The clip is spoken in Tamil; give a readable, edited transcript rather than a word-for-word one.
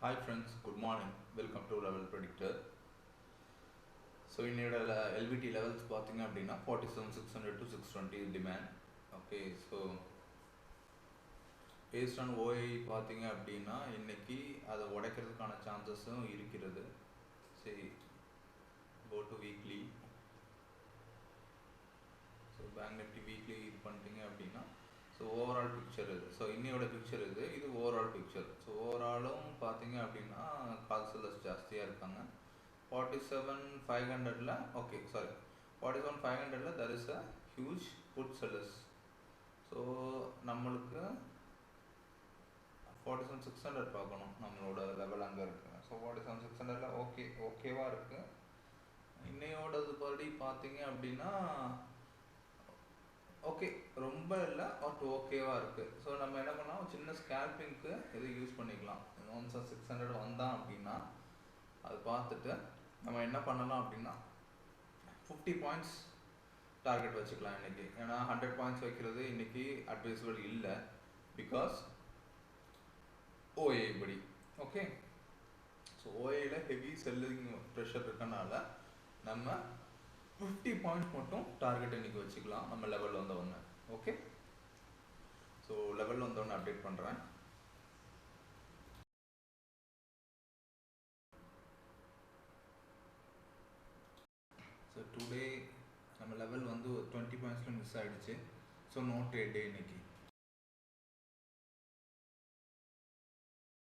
Hi friends, good morning. Welcome to Level Predictor. So in your LVT levels பார்த்தீங்க அப்படின்னா 47,600 to 620 demand. Okay, so based on OI பார்த்தீங்க அப்படின்னா இன்னைக்கு அதை உடைக்கிறதுக்கான சான்சஸும் இருக்கிறது. சரி, go to weekly. So Bank Nifty weekly இது பண்ணிட்டீங்க அப்படின்னா ஸோ ஓவரால் பிக்சர் இது. ஸோ இன்னையோட பிக்சர் இது ஓவரால் பிக்சர். ஸோ ஓவராலும் பார்த்தீங்க அப்படின்னா கால் செல்லர்ஸ் ஜாஸ்தியாக இருக்காங்க. 47,500ல ஓகே சாரி 47,500ல there is a huge put sellers. So நம்மளுக்கு 47,600 பார்க்கணும், நம்மளோட லெவல் அங்கே இருக்குது. ஸோ 47,600ல ஓகேவா இருக்குது. இன்னையோடது படி பார்த்தீங்க அப்படின்னா ஓகே ரொம்ப இல்லை பட் ஓகேவா இருக்குது. ஸோ நம்ம என்ன பண்ணலாம், சின்ன ஸ்கேல்பிங்க்கு இது யூஸ் பண்ணிக்கலாம். ஒன்ஸ் 600 வந்தான் அப்படின்னா அது பார்த்துட்டு நம்ம என்ன பண்ணலாம் அப்படின்னா 50 பாயிண்ட்ஸ் டார்கெட் வச்சுக்கலாம் இன்னைக்கு. ஏன்னா 100 பாயிண்ட்ஸ் வைக்கிறது இன்னைக்கு அட்வைசபிள் இல்லை, பிகாஸ் ஓஏ படி. ஓகே, ஸோ ஓஏல ஹெவி செல்லிங் ப்ரெஷர் இருக்கனால நம்ம 50 பாயிண்ட்ஸ் மட்டும் டார்கெட் இன்னைக்கு வச்சுக்கலாம் நம்ம லெவல் வந்த ஒன்று. ஓகே, ஸோ லெவல் வந்த ஒன்று அப்டேட் பண்ணுறேன். ஸோ டுடே நம்ம லெவல் வந்து 20 பாயிண்ட்ஸில் மிஸ் ஆகிடுச்சு. ஸோ நோ ட்ரேட் டே இன்னைக்கு.